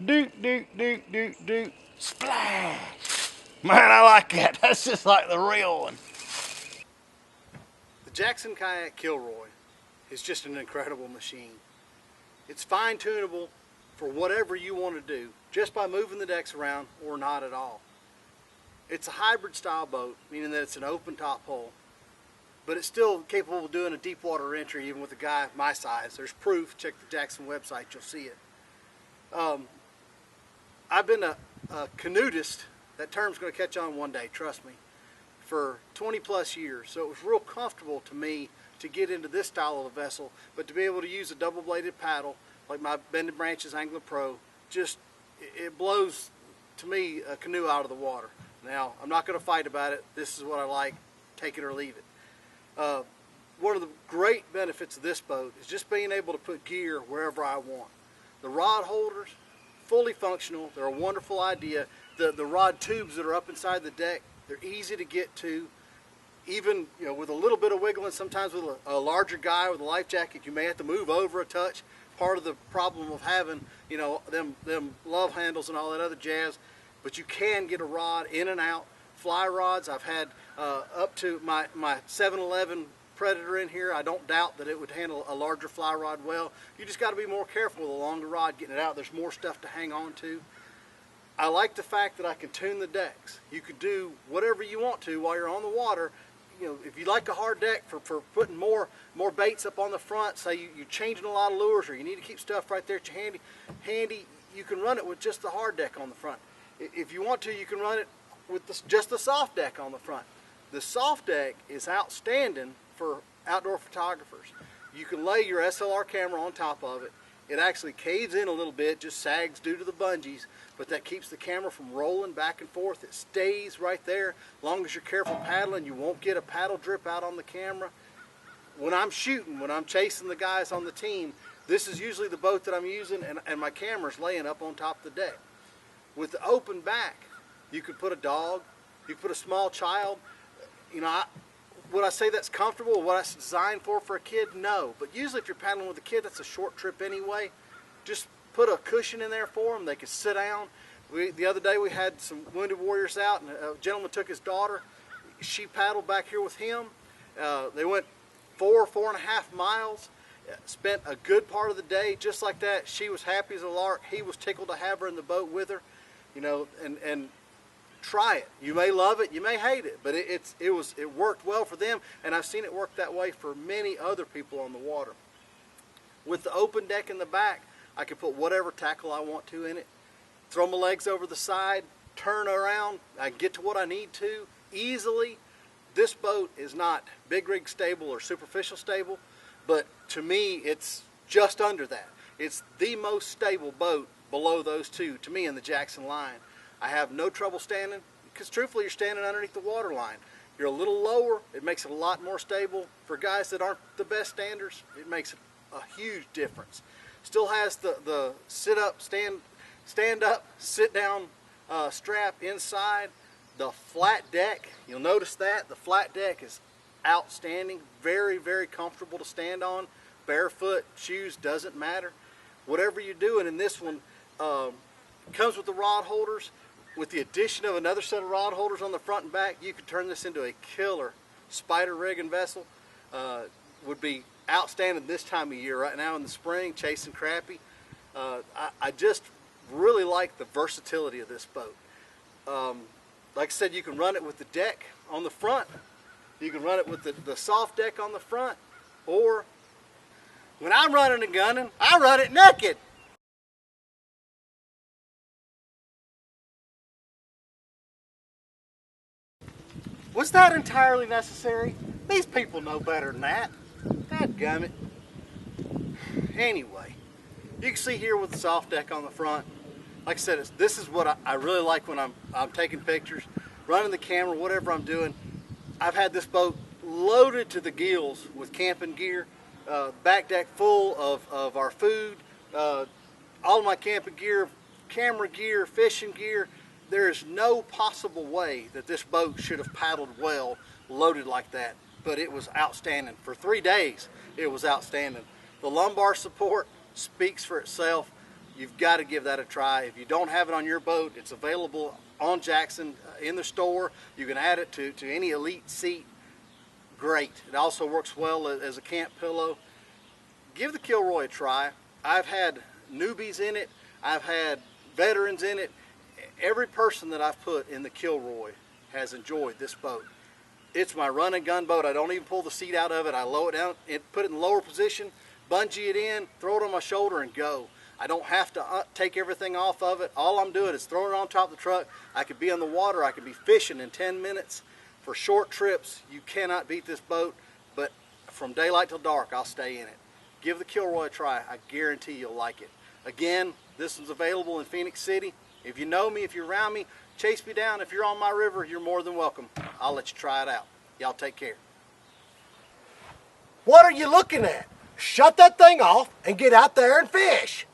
Doot, doot, doot, doot, doot. Splash. Man, I like that. That's just like the real one. The Jackson Kayak Kilroy is just an incredible machine. It's fine-tunable for whatever you want to do, just by moving the decks around or not at all. It's a hybrid style boat, meaning that it's an open top hull, but it's still capable of doing a deep water entry even with a guy my size. There's proof. Check the Jackson website, you'll see it. I've been a canoeist, that term's going to catch on one day, trust me, for 20 plus years. So it was real comfortable to me to get into this style of a vessel, but to be able to use a double bladed paddle like my Bended Branches Angler Pro, just it blows to me a canoe out of the water. Now, I'm not going to fight about it. This is what I like. Take it or leave it. One of the great benefits of this boat is just being able to put gear wherever I want. The rod holders, fully functional. They're a wonderful idea. The rod tubes that are up inside the deck, they're easy to get to. Even with a little bit of wiggling, sometimes with a larger guy with a life jacket, you may have to move over a touch. Part of the problem of having them love handles and all that other jazz, but you can get a rod in and out. Fly rods, I've had up to my 711 Predator in here. I don't doubt that it would handle a larger fly rod well. You just got to be more careful with a longer rod getting it out. There's more stuff to hang on to. I like the fact that I can tune the decks. You could do whatever you want to while you're on the water. If you like a hard deck for putting more baits up on the front, say you're changing a lot of lures or you need to keep stuff right there at your handy, you can run it with just the hard deck on the front. If you want to, you can run it with just the soft deck on the front. The soft deck is outstanding for outdoor photographers. You can lay your SLR camera on top of it. It actually caves in a little bit, just sags due to the bungees, but that keeps the camera from rolling back and forth. It stays right there. As long as you're careful paddling, you won't get a paddle drip out on the camera. When I'm shooting, when I'm chasing the guys on the team, this is usually the boat that I'm using, and my camera's laying up on top of the deck. With the open back, you could put a dog, you could put a small child. Would I say that's comfortable, what it's designed for a kid? No, but usually if you're paddling with a kid, that's a short trip anyway. Just put a cushion in there for them. They could sit down. The other day we had some wounded warriors out, and a gentleman took his daughter. She paddled back here with him. They went 4.5 miles, spent a good part of the day just like that. She was happy as a lark. He was tickled to have her in the boat with her, and try it. You may love it, you may hate it, but it worked well for them, and I've seen it work that way for many other people on the water. With the open deck in the back, I can put whatever tackle I want to in it, throw my legs over the side, turn around, I can get to what I need to easily. This boat is not big rig stable or superficial stable, but to me it's just under that. It's the most stable boat below those two, to me, in the Jackson line. I have no trouble standing, because truthfully you're standing underneath the water line. You're a little lower, it makes it a lot more stable. For guys that aren't the best standers, it makes a huge difference. Still has the sit up, stand up, sit down strap inside. The flat deck, you'll notice that the flat deck is outstanding, very, very comfortable to stand on. Barefoot, shoes, doesn't matter. Whatever you're doing in this one, comes with the rod holders. With the addition of another set of rod holders on the front and back, you could turn this into a killer spider rigging vessel. Would be outstanding this time of year, right now in the spring, chasing crappie. I just really like the versatility of this boat. Like I said, you can run it with the deck on the front. You can run it with the soft deck on the front. Or, when I'm running and gunning, I run it naked. Was that entirely necessary? These people know better than that. Dadgummit. Anyway, you can see here with the soft deck on the front. Like I said, this is what I really like when I'm taking pictures, running the camera, whatever I'm doing. I've had this boat loaded to the gills with camping gear, back deck full of our food, all of my camping gear, camera gear, fishing gear. There is no possible way that this boat should have paddled well loaded like that, but it was outstanding. For 3 days, it was outstanding. The lumbar support speaks for itself. you've got to give that a try. If you don't have it on your boat, it's available on Jackson in the store. You can add it to any Elite seat. Great. It also works well as a camp pillow. Give the Kilroy a try. I've had newbies in it. I've had veterans in it. Every person that I've put in the Kilroy has enjoyed this boat. It's my run and gun boat. I don't even pull the seat out of it. I lower it down, put it in the lower position, bungee it in, throw it on my shoulder, and go. I don't have to take everything off of it. All I'm doing is throwing it on top of the truck. I could be on the water. I could be fishing in 10 minutes. For short trips, you cannot beat this boat, but from daylight till dark, I'll stay in it. Give the Kilroy a try. I guarantee you'll like it. Again, this one's available in Phoenix City. If you know me, if you're around me, chase me down. If you're on my river, you're more than welcome. I'll let you try it out. Y'all take care. What are you looking at? Shut that thing off and get out there and fish.